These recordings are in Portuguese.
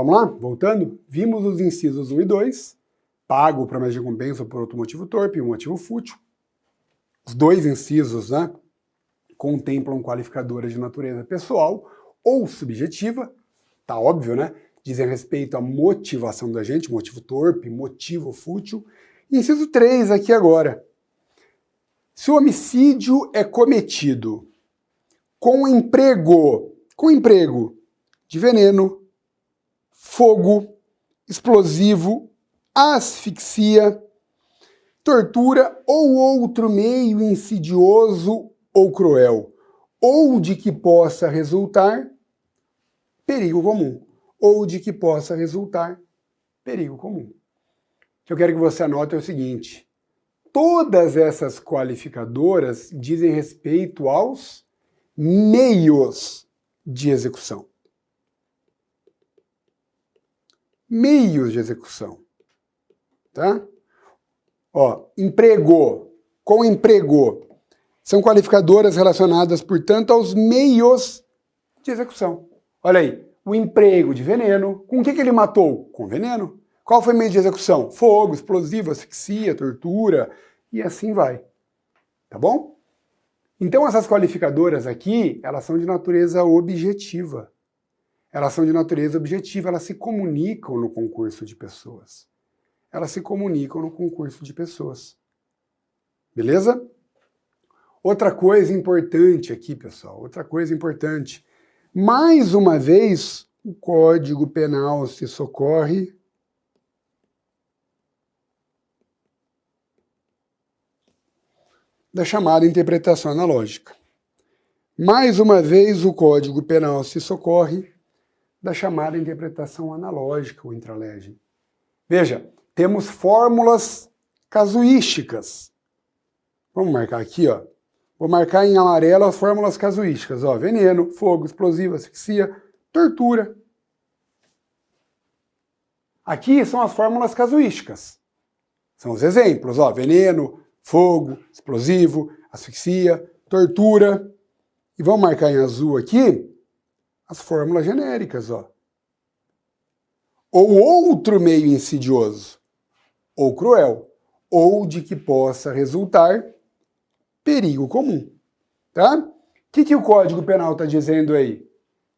Vamos lá? Voltando? Vimos os incisos 1 e 2, pago, promessa de recompensa por outro motivo torpe e um motivo fútil. Os dois incisos, né, contemplam qualificadoras de natureza pessoal ou subjetiva, tá óbvio, né? Dizem respeito à motivação da gente, motivo torpe, motivo fútil. Inciso 3 aqui agora. Se o homicídio é cometido com emprego de veneno, fogo, explosivo, asfixia, tortura ou outro meio insidioso ou cruel, ou de que possa resultar perigo comum, ou de que possa resultar perigo comum. O que eu quero que você anote é o seguinte: todas essas qualificadoras dizem respeito aos meios de execução. Meios de execução, tá? Ó, emprego, com emprego, são qualificadoras relacionadas, portanto, aos meios de execução. Olha aí, o emprego de veneno, com o que ele matou? Com veneno. Qual foi o meio de execução? Fogo, explosivo, asfixia, tortura, e assim vai. Tá bom? Então essas qualificadoras aqui, elas são de natureza objetiva. Elas são de natureza objetiva, elas se comunicam no concurso de pessoas. Elas se comunicam no concurso de pessoas. Beleza? Outra coisa importante aqui, pessoal, outra coisa importante. Mais uma vez, o Código Penal se socorre da chamada interpretação analógica. Mais uma vez, o Código Penal se socorre da chamada interpretação analógica, ou intralegem. Veja, temos fórmulas casuísticas. Vamos marcar aqui, ó. Vou marcar em amarelo as fórmulas casuísticas, ó. Veneno, fogo, explosivo, asfixia, tortura. Aqui são as fórmulas casuísticas. São os exemplos, ó. Veneno, fogo, explosivo, asfixia, tortura. E vamos marcar em azul aqui as fórmulas genéricas, ó. Ou outro meio insidioso, ou cruel, ou de que possa resultar perigo comum, tá? O que o Código Penal está dizendo aí?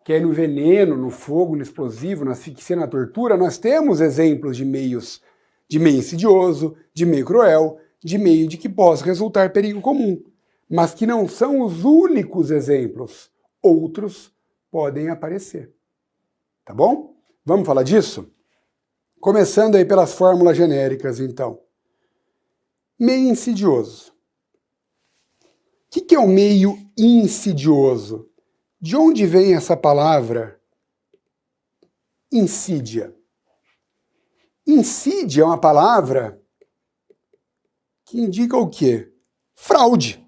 Que aí no veneno, no fogo, no explosivo, na asfixia, na tortura, nós temos exemplos de meios, de meio insidioso, de meio cruel, de meio de que possa resultar perigo comum, mas que não são os únicos exemplos. Outros podem aparecer. Tá bom? Vamos falar disso? Começando aí pelas fórmulas genéricas, então. Meio insidioso. O que é o meio insidioso? De onde vem essa palavra insídia? Insídia é uma palavra que indica o quê? Fraude.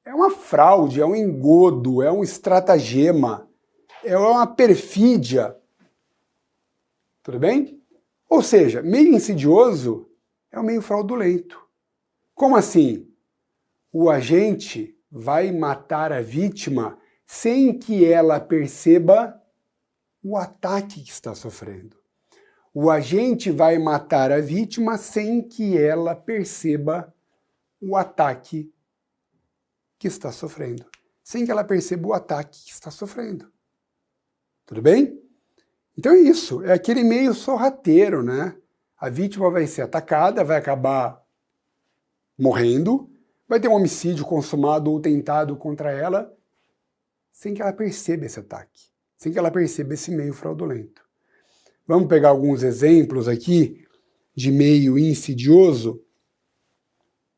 É uma fraude, é um engodo, é um estratagema, é uma perfídia. Tudo bem? Ou seja, meio insidioso é um meio fraudulento. Como assim? O agente vai matar a vítima sem que ela perceba o ataque que está sofrendo. O agente vai matar a vítima sem que ela perceba o ataque que está sofrendo. Sem que ela perceba o ataque que está sofrendo. Tudo bem? Então é isso, é aquele meio sorrateiro, né? A vítima vai ser atacada, vai acabar morrendo, vai ter um homicídio consumado ou tentado contra ela, sem que ela perceba esse ataque, sem que ela perceba esse meio fraudulento. Vamos pegar alguns exemplos aqui de meio insidioso.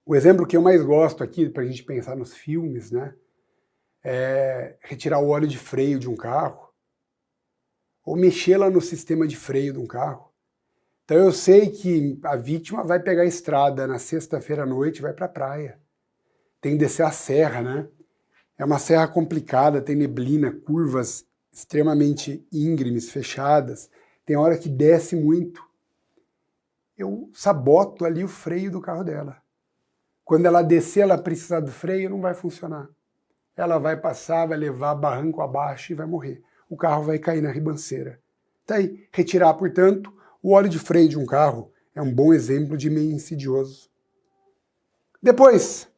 O exemplo que eu mais gosto aqui, para a gente pensar nos filmes, né, é retirar o óleo de freio de um carro, ou mexer lá no sistema de freio de um carro. Então eu sei que a vítima vai pegar a estrada na sexta-feira à noite e vai para a praia. Tem que descer a serra, né? É uma serra complicada, tem neblina, curvas extremamente íngremes, fechadas. Tem hora que desce muito. Eu saboto ali o freio do carro dela. Quando ela descer, ela precisar do freio, não vai funcionar. Ela vai passar, vai levar barranco abaixo e vai morrer. o carro vai cair na ribanceira. Tá aí. Retirar, portanto, o óleo de freio de um carro é um bom exemplo de meio insidioso. Depois,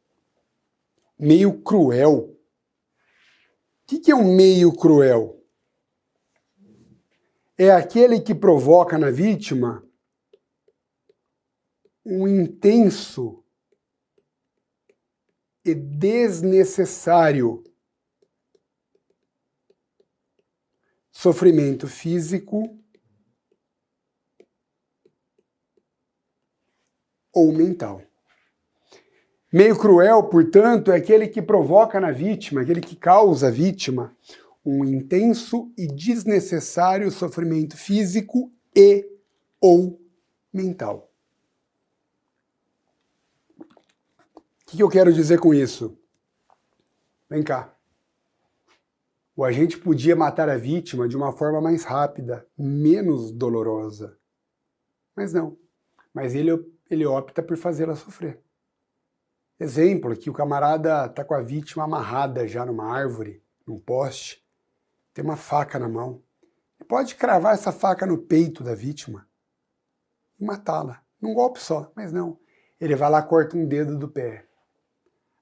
meio cruel. O que é um meio cruel? É aquele que provoca na vítima um intenso e desnecessário sofrimento físico ou mental. Meio cruel, portanto, é aquele que provoca na vítima, aquele que causa à vítima um intenso e desnecessário sofrimento físico e ou mental. O que eu quero dizer com isso? Vem cá. O agente podia matar a vítima de uma forma mais rápida, menos dolorosa. Mas não. Mas ele opta por fazê-la sofrer. Exemplo, que o camarada está com a vítima amarrada já numa árvore, num poste, tem uma faca na mão. Ele pode cravar essa faca no peito da vítima e matá-la, num golpe só, mas não. Ele vai lá e corta um dedo do pé,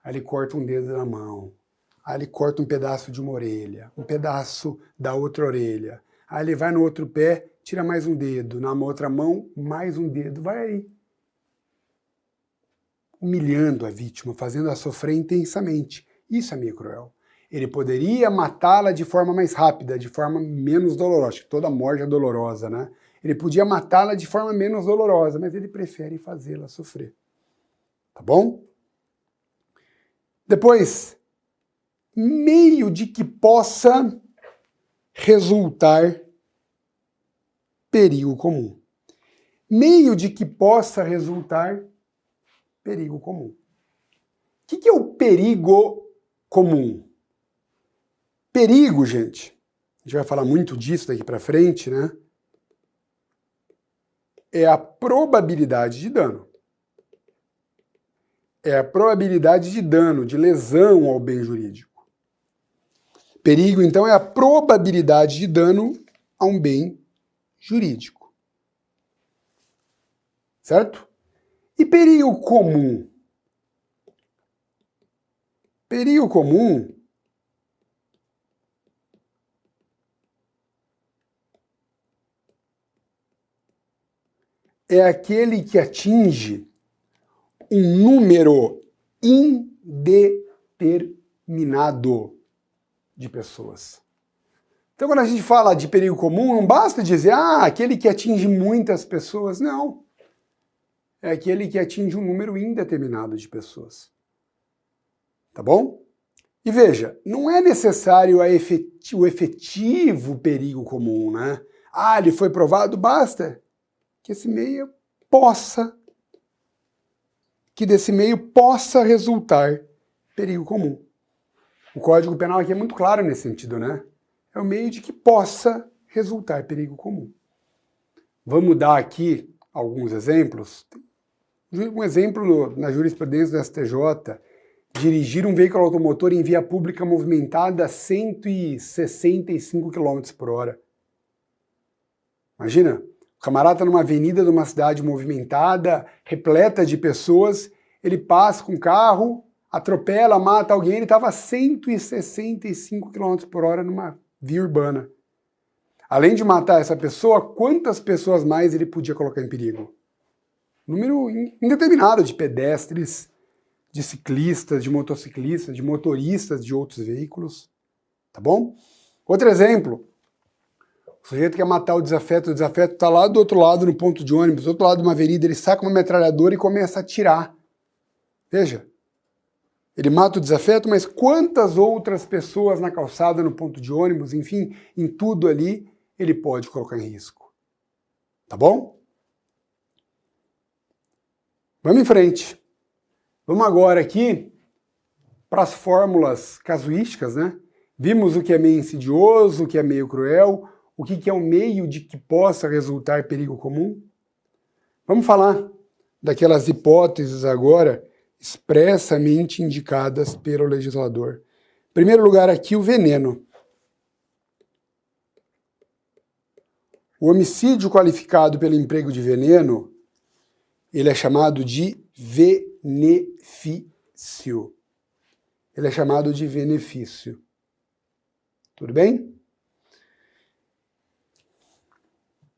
aí ele corta um dedo da mão, aí ele corta um pedaço de uma orelha, um pedaço da outra orelha, aí ele vai no outro pé, tira mais um dedo, na outra mão, mais um dedo, vai aí. Humilhando a vítima, fazendo-a sofrer intensamente. Isso é meio cruel. Ele poderia matá-la de forma mais rápida, de forma menos dolorosa. Acho que toda morte é dolorosa, né? Ele podia matá-la de forma menos dolorosa, mas ele prefere fazê-la sofrer. Tá bom? Depois, meio de que possa resultar perigo comum. Meio de que possa resultar perigo comum. O que é o perigo comum? Perigo, gente, a gente vai falar muito disso daqui para frente, né? É a probabilidade de dano. É a probabilidade de dano, de lesão ao bem jurídico. Perigo, então, é a probabilidade de dano a um bem jurídico. Certo? E perigo comum? Perigo comum é aquele que atinge um número indeterminado de pessoas. Então, quando a gente fala de perigo comum, não basta dizer, aquele que atinge muitas pessoas. Não. É aquele que atinge um número indeterminado de pessoas. Tá bom? E veja, não é necessário o efetivo perigo comum, né? Ele foi provado, basta que desse meio possa resultar perigo comum. O Código Penal aqui é muito claro nesse sentido, né? É o meio de que possa resultar perigo comum. Vamos dar aqui alguns exemplos. Um exemplo na jurisprudência do STJ, dirigir um veículo automotor em via pública movimentada a 165 km por hora. Imagina, o camarada está numa avenida de uma cidade movimentada, repleta de pessoas, ele passa com o carro, atropela, mata alguém, ele estava a 165 km por hora numa via urbana. Além de matar essa pessoa, quantas pessoas mais ele podia colocar em perigo? Número indeterminado de pedestres, de ciclistas, de motociclistas, de motoristas de outros veículos. Tá bom? Outro exemplo. O sujeito quer matar o desafeto está lá do outro lado no ponto de ônibus, do outro lado de uma avenida, ele saca uma metralhadora e começa a atirar. Veja, ele mata o desafeto, mas quantas outras pessoas na calçada, no ponto de ônibus, enfim, em tudo ali, ele pode colocar em risco. Tá bom? Vamos em frente. Vamos agora aqui para as fórmulas casuísticas, né? Vimos o que é meio insidioso, o que é meio cruel, o que é um meio de que possa resultar perigo comum. Vamos falar daquelas hipóteses agora expressamente indicadas pelo legislador. Em primeiro lugar aqui, o veneno. O homicídio qualificado pelo emprego de veneno, ele é chamado de benefício. Ele é chamado de benefício. Tudo bem?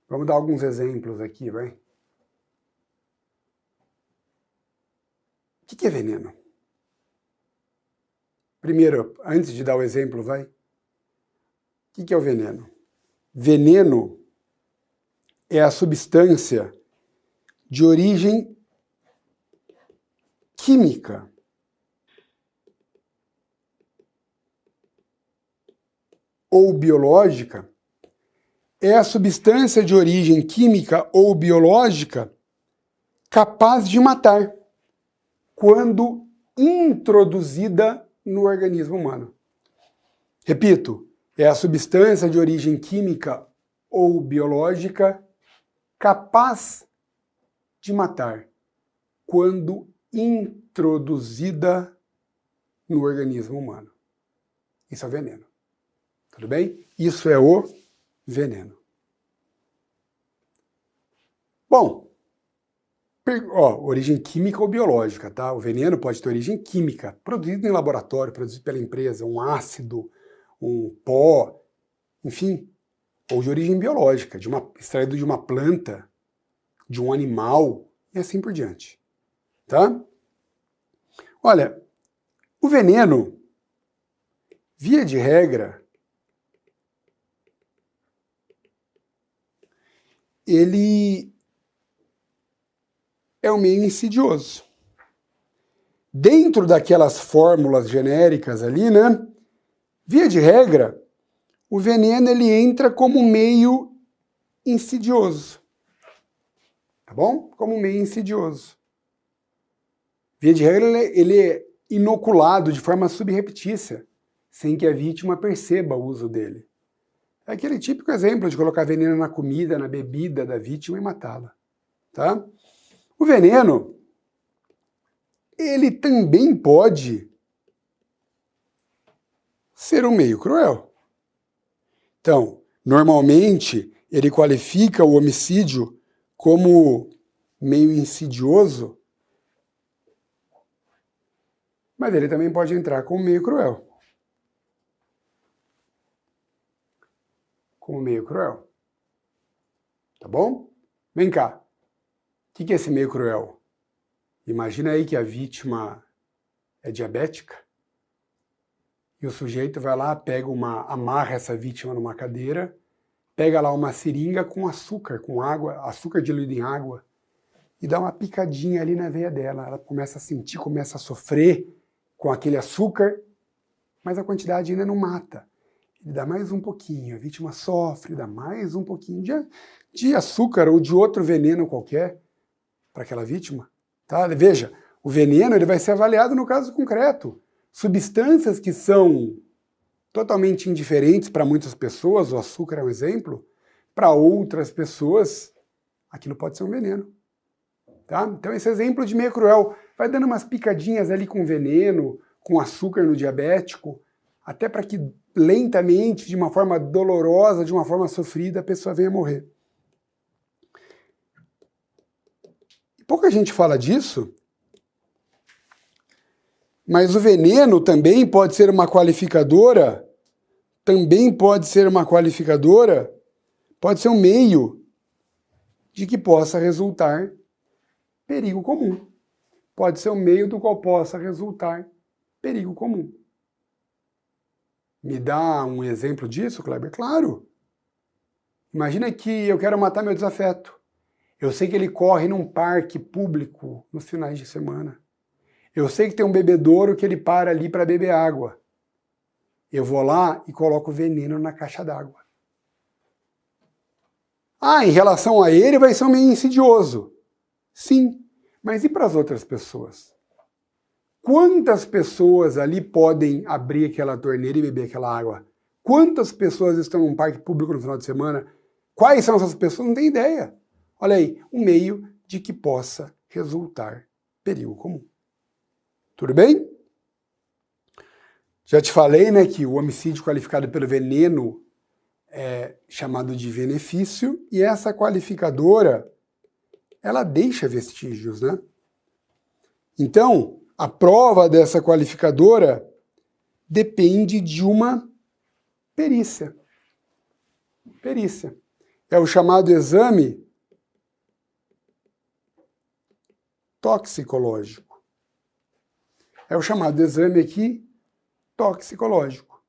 Vamos dar alguns exemplos aqui, vai? O que é veneno? Primeiro, antes de dar o exemplo, vai? O que é o veneno? Veneno é a substância de origem química ou biológica, é a substância de origem química ou biológica capaz de matar quando introduzida no organismo humano. Repito, é a substância de origem química ou biológica capaz de matar quando introduzida no organismo humano. Isso é o veneno. Tudo bem? Isso é o veneno. Bom, origem química ou biológica, tá? O veneno pode ter origem química, produzido em laboratório, produzido pela empresa, um ácido, um pó, enfim, ou de origem biológica, extraído de uma planta, de um animal, e assim por diante, tá? Olha, o veneno, via de regra, ele é um meio insidioso. Dentro daquelas fórmulas genéricas ali, né? Via de regra, o veneno ele entra como meio insidioso. Tá bom? Como meio insidioso. Via de regra, ele é inoculado de forma subreptícia, sem que a vítima perceba o uso dele. É aquele típico exemplo de colocar veneno na comida, na bebida da vítima e matá-la. Tá? O veneno, ele também pode ser um meio cruel. Então, normalmente, ele qualifica o homicídio como meio insidioso, mas ele também pode entrar como meio cruel. Como meio cruel. Tá bom? Vem cá. O que é esse meio cruel? Imagina aí que a vítima é diabética e o sujeito vai lá, amarra essa vítima numa cadeira, pega lá uma seringa com açúcar, com água, açúcar diluído em água, e dá uma picadinha ali na veia dela. Ela começa a sentir, começa a sofrer com aquele açúcar, mas a quantidade ainda não mata. Ele dá mais um pouquinho, a vítima sofre, dá mais um pouquinho de açúcar ou de outro veneno qualquer para aquela vítima. Tá? Veja, o veneno ele vai ser avaliado no caso concreto. Substâncias que são totalmente indiferentes para muitas pessoas, o açúcar é um exemplo, para outras pessoas, aquilo pode ser um veneno. Tá? Então esse exemplo de meio cruel vai dando umas picadinhas ali com veneno, com açúcar no diabético, até para que lentamente, de uma forma dolorosa, de uma forma sofrida, a pessoa venha morrer. Pouca gente fala disso, mas o veneno também pode ser uma qualificadora, pode ser um meio de que possa resultar perigo comum. Pode ser um meio do qual possa resultar perigo comum. Me dá um exemplo disso, Kleber? Claro. Imagina que eu quero matar meu desafeto. Eu sei que ele corre num parque público nos finais de semana. Eu sei que tem um bebedouro que ele para ali para beber água. Eu vou lá e coloco veneno na caixa d'água. Em relação a ele vai ser um meio insidioso. Sim, mas e para as outras pessoas? Quantas pessoas ali podem abrir aquela torneira e beber aquela água? Quantas pessoas estão num parque público no final de semana? Quais são essas pessoas? Não tem ideia. Olha aí, um meio de que possa resultar perigo comum. Tudo bem? Já te falei, né, que o homicídio qualificado pelo veneno, é chamado de benefício, e essa qualificadora, ela deixa vestígios, né? Então, a prova dessa qualificadora depende de uma perícia. Perícia. É o chamado exame toxicológico. É o chamado exame aqui toxicológico.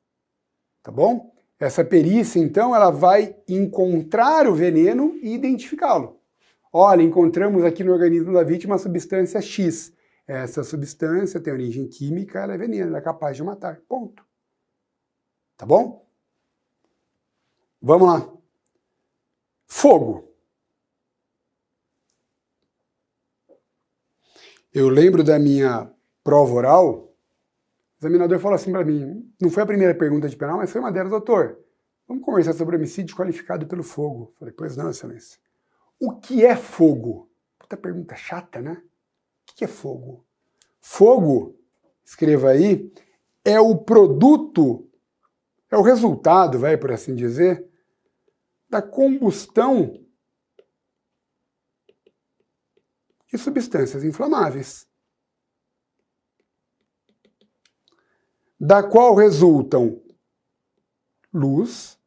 Tá bom? Essa perícia, então, ela vai encontrar o veneno e identificá-lo. Olha, encontramos aqui no organismo da vítima a substância X. Essa substância tem origem química, ela é veneno, ela é capaz de matar. Ponto. Tá bom? Vamos lá. Fogo. Eu lembro da minha prova oral, o examinador falou assim para mim, não foi a primeira pergunta de penal, mas foi uma delas, doutor, vamos conversar sobre homicídio qualificado pelo fogo. Falei, pois não, excelência. O que é fogo? Puta pergunta chata, né? O que é fogo? Fogo, escreva aí, é o produto, é o resultado, vai por assim dizer, da combustão de substâncias inflamáveis, da qual resultam luz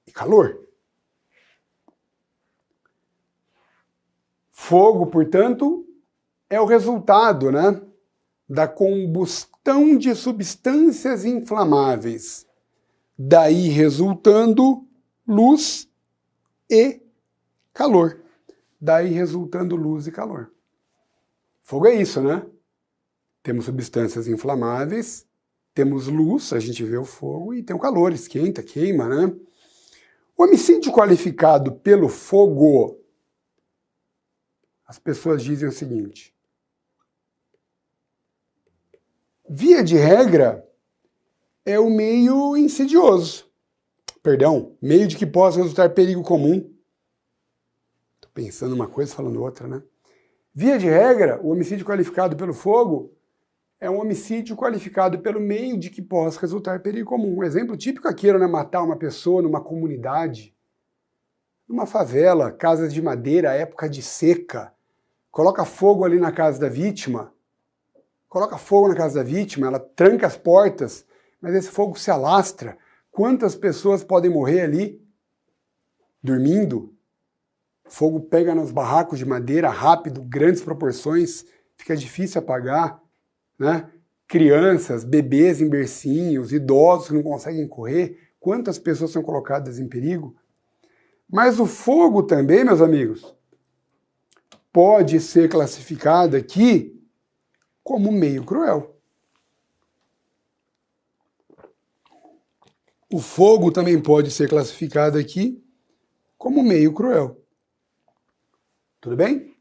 e calor. Fogo, portanto, é o resultado, né, da combustão de substâncias inflamáveis, daí resultando luz e calor. Daí resultando luz e calor. Fogo é isso, né? Temos substâncias inflamáveis, temos luz, a gente vê o fogo, e tem o calor, esquenta, queima, né? O homicídio qualificado pelo fogo, as pessoas dizem o seguinte: via de regra, é o meio insidioso. Perdão, meio de que possa resultar perigo comum. Estou pensando uma coisa e falando outra, né? Via de regra, o homicídio qualificado pelo fogo é um homicídio qualificado pelo meio de que possa resultar perigo comum. Um exemplo típico aqui era, né, matar uma pessoa numa comunidade, numa favela, casas de madeira, época de seca. Coloca fogo ali na casa da vítima, ela tranca as portas, mas esse fogo se alastra. Quantas pessoas podem morrer ali, dormindo? Fogo pega nos barracos de madeira rápido, grandes proporções, fica difícil apagar, né? Crianças, bebês em bercinhos, idosos que não conseguem correr, quantas pessoas são colocadas em perigo? Mas o fogo também, meus amigos, pode ser classificado aqui como meio cruel. O fogo também pode ser classificado aqui como meio cruel. Tudo bem?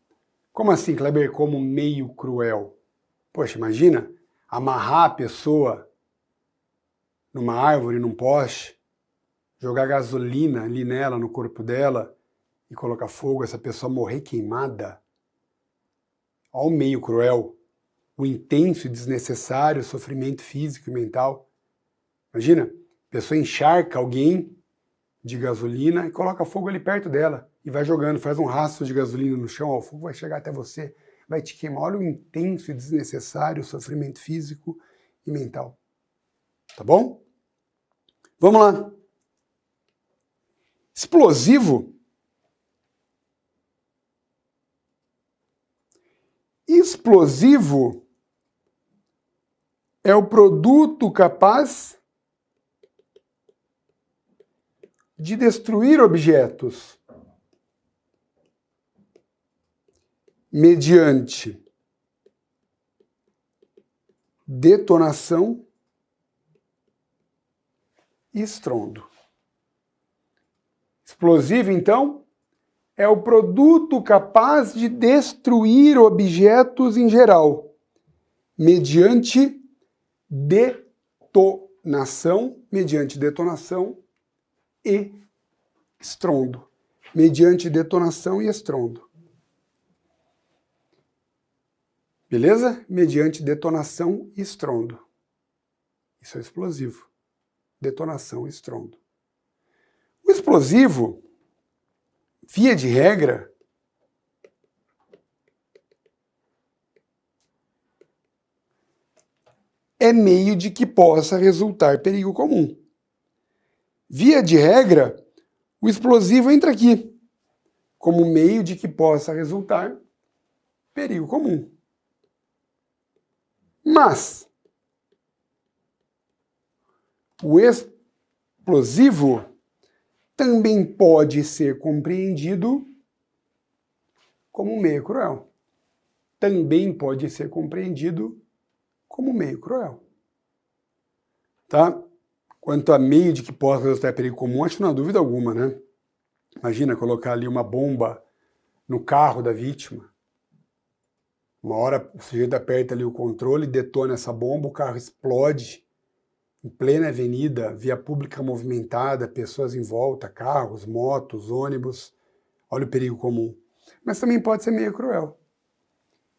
Como assim, Kleber, como meio cruel? Poxa, imagina amarrar a pessoa numa árvore, num poste, jogar gasolina ali nela, no corpo dela, e colocar fogo, essa pessoa morrer queimada. Olha o meio cruel, o intenso e desnecessário sofrimento físico e mental. Imagina, a pessoa encharca alguém de gasolina e coloca fogo ali perto dela e vai jogando, faz um rastro de gasolina no chão, ó, o fogo vai chegar até você, vai te queimar. Olha o intenso e desnecessário sofrimento físico e mental. Tá bom? Vamos lá. Explosivo. Explosivo é o produto capaz de destruir objetos mediante detonação e estrondo. Explosivo, então, é o produto capaz de destruir objetos em geral, mediante detonação e estrondo. Mediante detonação e estrondo. Beleza? Mediante detonação e estrondo. Isso é explosivo. detonação e estrondo. O explosivo, via de regra, é meio de que possa resultar perigo comum. Via de regra, o explosivo entra aqui, como meio de que possa resultar perigo comum. Mas o explosivo também pode ser compreendido como meio cruel. Também pode ser compreendido como meio cruel. Tá? Quanto a meio de que possa resultar perigo comum, acho que não há dúvida alguma, né? Imagina colocar ali uma bomba no carro da vítima. Uma hora o sujeito aperta ali o controle, detona essa bomba, o carro explode em plena avenida, via pública movimentada, pessoas em volta, carros, motos, ônibus. Olha o perigo comum. Mas também pode ser meio cruel.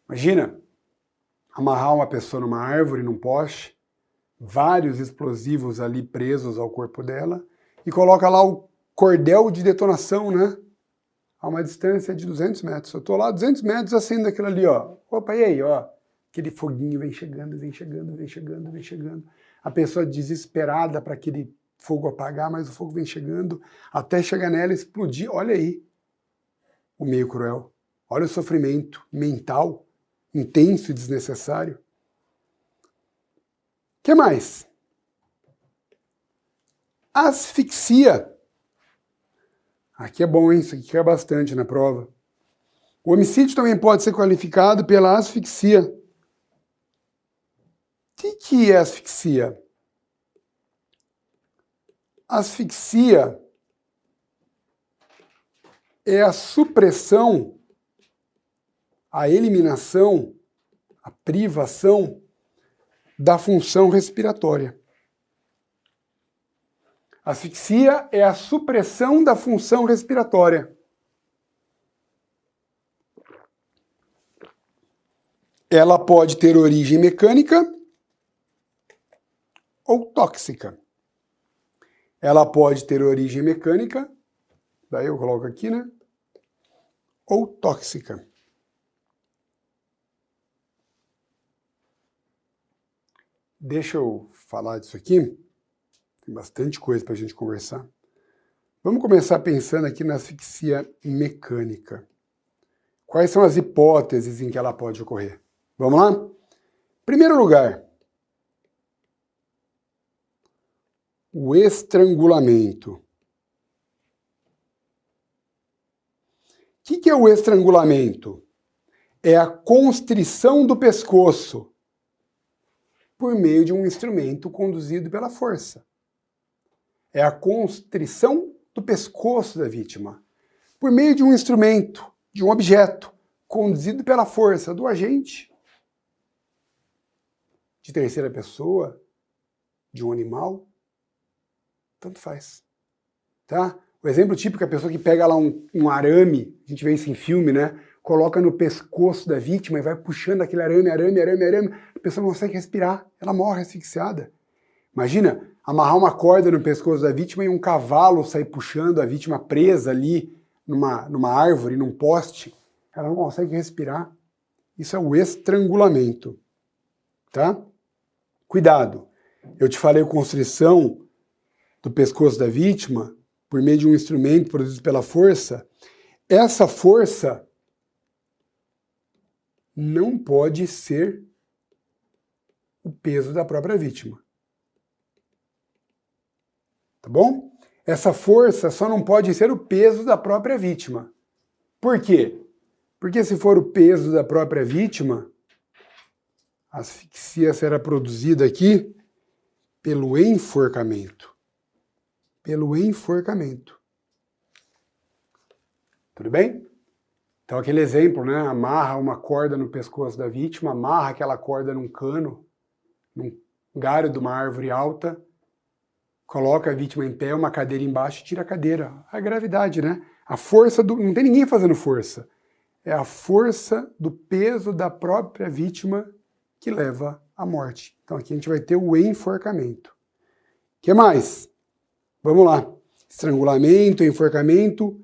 Imagina amarrar uma pessoa numa árvore, num poste, vários explosivos ali presos ao corpo dela, e coloca lá o cordel de detonação, né? A uma distância de 200 metros. Eu estou lá a 200 metros acendo aquilo ali, ó. Opa, e aí, ó? Aquele foguinho vem chegando, vem chegando, vem chegando, vem chegando. A pessoa desesperada para aquele fogo apagar, mas o fogo vem chegando até chegar nela e explodir. Olha aí o meio cruel. Olha o sofrimento mental intenso e desnecessário. O que mais? Asfixia. Aqui é bom, hein? Isso aqui cai bastante na prova. O homicídio também pode ser qualificado pela asfixia. O que é asfixia? Asfixia é a supressão, a eliminação, a privação da função respiratória. Asfixia é a supressão da função respiratória. Ela pode ter origem mecânica ou tóxica. Ela pode ter origem mecânica, daí eu coloco aqui, né? Ou tóxica. Deixa eu falar disso aqui. Tem bastante coisa para a gente conversar. Vamos começar pensando aqui na asfixia mecânica. Quais são as hipóteses em que ela pode ocorrer? Vamos lá? Em primeiro lugar, o estrangulamento. O que é o estrangulamento? É a constrição do pescoço por meio de um instrumento conduzido pela força. É a constrição do pescoço da vítima por meio de um instrumento, de um objeto, conduzido pela força do agente, de terceira pessoa, de um animal, tanto faz. Tá? O exemplo típico é a pessoa que pega lá um arame, a gente vê isso em filme, né? Coloca no pescoço da vítima e vai puxando aquele arame, a pessoa não consegue respirar, ela morre asfixiada. Imagina amarrar uma corda no pescoço da vítima e um cavalo sair puxando a vítima presa ali numa árvore, num poste, ela não consegue respirar. Isso é o estrangulamento, tá? Cuidado, eu te falei constrição do pescoço da vítima por meio de um instrumento produzido pela força. Essa força não pode ser o peso da própria vítima. Tá bom? Essa força só não pode ser o peso da própria vítima. Por quê? Porque se for o peso da própria vítima, a asfixia será produzida aqui pelo enforcamento. Pelo enforcamento. Tudo bem? Então aquele exemplo, né? Amarra uma corda no pescoço da vítima, amarra aquela corda num cano, num galho de uma árvore alta, coloca a vítima em pé, uma cadeira embaixo e tira a cadeira. A gravidade, né? A força do... Não tem ninguém fazendo força. É a força do peso da própria vítima que leva à morte. Então aqui a gente vai ter o enforcamento. que mais? Vamos lá. Estrangulamento, enforcamento,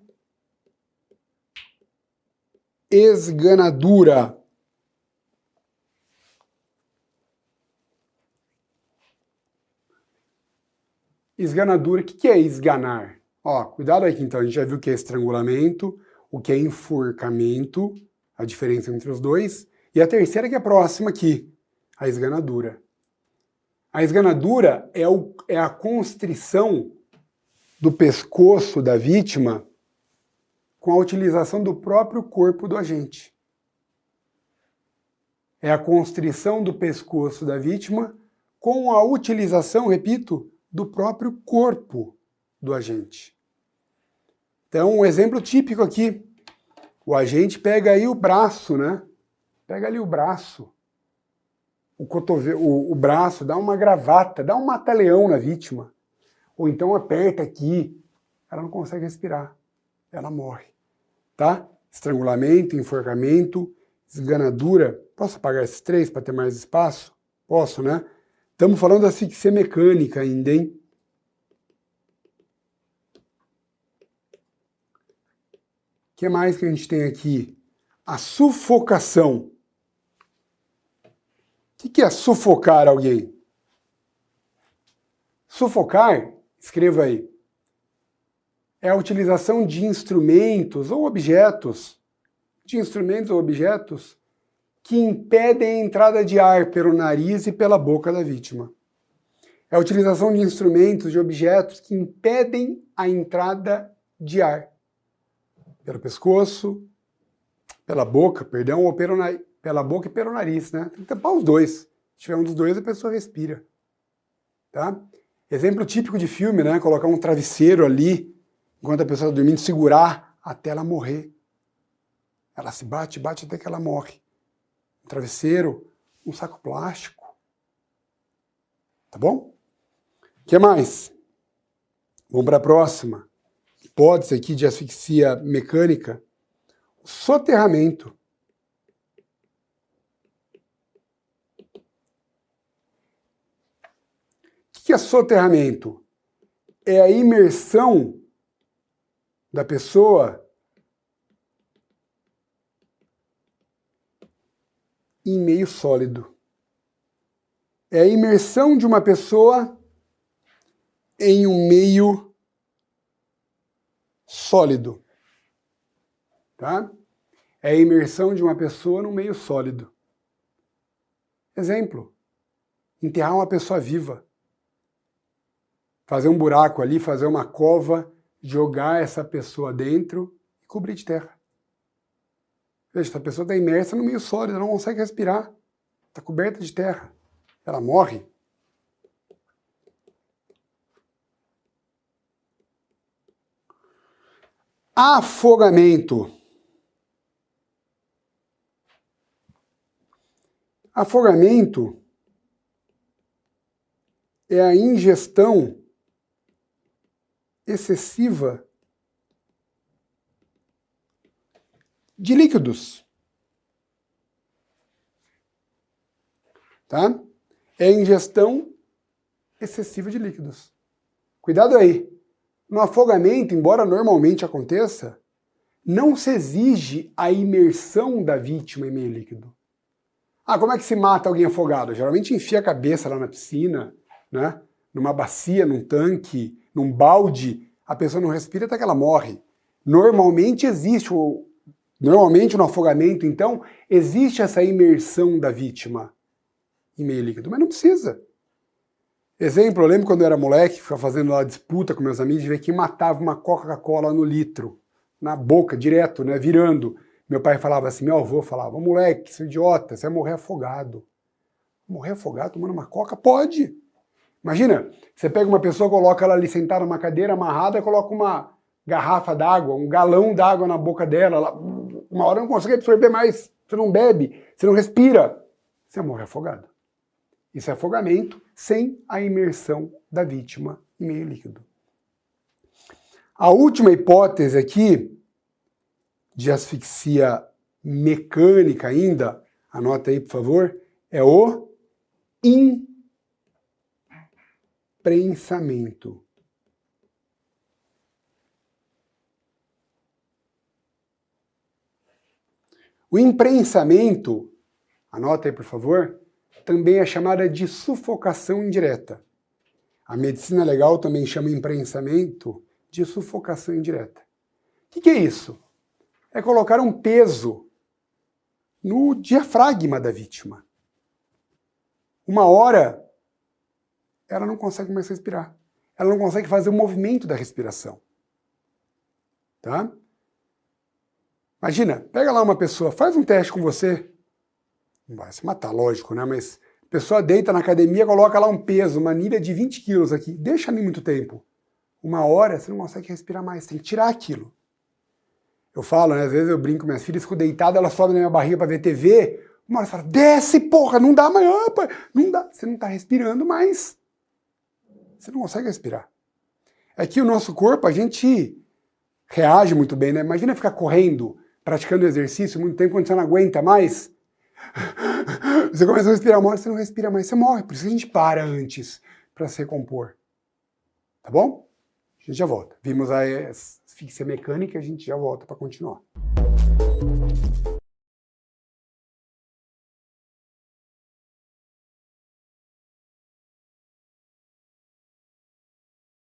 esganadura. Esganadura, o que é esganar? Ó, cuidado aqui então, a gente já viu o que é estrangulamento, o que é enforcamento, a diferença entre os dois, e a terceira que é próxima aqui, a esganadura. A esganadura é a constrição do pescoço da vítima com a utilização do próprio corpo do agente. É a constrição do pescoço da vítima com a utilização, repito, do próprio corpo do agente. Então, um exemplo típico aqui, o agente pega aí o braço, né? Pega ali o braço, o cotovelo, o braço, dá uma gravata, dá um mata-leão na vítima. Ou então aperta aqui, ela não consegue respirar, ela morre, tá? Estrangulamento, enforcamento, esganadura. Posso apagar esses três para ter mais espaço? Posso, né? Estamos falando da asfixia mecânica ainda, hein? O que mais que a gente tem aqui? A sufocação. O que é sufocar alguém? Sufocar, escreva aí, é a utilização de instrumentos ou objetos, que impedem a entrada de ar pelo nariz e pela boca da vítima. É a utilização de instrumentos, de objetos que impedem a entrada de ar pelo pescoço, pela boca, perdão, ou pela boca e pelo nariz, né? Tem que tampar os dois. Se tiver um dos dois, a pessoa respira. Tá? Exemplo típico de filme, né? Colocar um travesseiro ali, enquanto a pessoa está dormindo, segurar até ela morrer. Ela se bate até que ela morre. Um travesseiro, um saco plástico. Tá bom? O que mais? Vamos para a próxima. Hipótese aqui de asfixia mecânica. O soterramento. O que é soterramento? É a imersão da pessoa em meio sólido. É a imersão de uma pessoa em um meio sólido. Tá? É a imersão de uma pessoa num meio sólido. Exemplo, enterrar uma pessoa viva. Fazer um buraco ali, fazer uma cova, jogar essa pessoa dentro e cobrir de terra. Veja, essa pessoa está imersa no meio sólido, ela não consegue respirar. Está coberta de terra. Ela morre. Afogamento. Afogamento é a ingestão excessiva de líquidos. Tá? É a ingestão excessiva de líquidos. Cuidado aí. No afogamento, embora normalmente aconteça, não se exige a imersão da vítima em meio líquido. Ah, como é que se mata alguém afogado? Geralmente enfia a cabeça lá na piscina, né? Numa bacia, num tanque, num balde, a pessoa não respira até que ela morre. Normalmente no afogamento, então, existe essa imersão da vítima em meio líquido, mas não precisa. Exemplo, eu lembro quando eu era moleque, ficava fazendo lá disputa com meus amigos, de ver quem matava uma Coca-Cola no litro, na boca, direto, né, virando. Meu pai falava assim, meu avô falava, moleque, seu idiota, você vai morrer afogado. Morrer afogado tomando uma Coca? Pode! Imagina, você pega uma pessoa, coloca ela ali sentada numa cadeira amarrada, coloca uma garrafa d'água, um galão d'água na boca dela, ela, uma hora não consegue absorver mais, você não bebe, você não respira, você morre afogado. Isso é afogamento sem a imersão da vítima em meio líquido. A última hipótese aqui, de asfixia mecânica ainda, anota aí por favor, é o imprensamento. O imprensamento, anota aí por favor, também é chamada de sufocação indireta. A medicina legal também chama imprensamento de sufocação indireta. O que é isso? É colocar um peso no diafragma da vítima. Uma hora, ela não consegue mais respirar. Ela não consegue fazer o movimento da respiração. Tá? Imagina, pega lá uma pessoa, faz um teste com você. Não vai se matar, lógico, né? Mas a pessoa deita na academia, coloca lá um peso, uma anilha de 20 quilos aqui. Deixa ali muito tempo. Uma hora, você não consegue respirar mais. Tem que tirar aquilo. Eu falo, né? Às vezes eu brinco, minhas filhas ficam deitadas, elas sobem na minha barriga para ver TV. Uma hora você fala, desce, porra, não dá mais. Opa, não dá. Você não está respirando mais. Você não consegue respirar. É que o nosso corpo, a gente reage muito bem, né? Imagina ficar correndo, praticando exercício muito tempo, quando você não aguenta mais. Você começa a respirar uma hora, você não respira mais, você morre. Por isso que a gente para antes, para se recompor. Tá bom? A gente já volta. Vimos a asfixia mecânica, a gente já volta para continuar.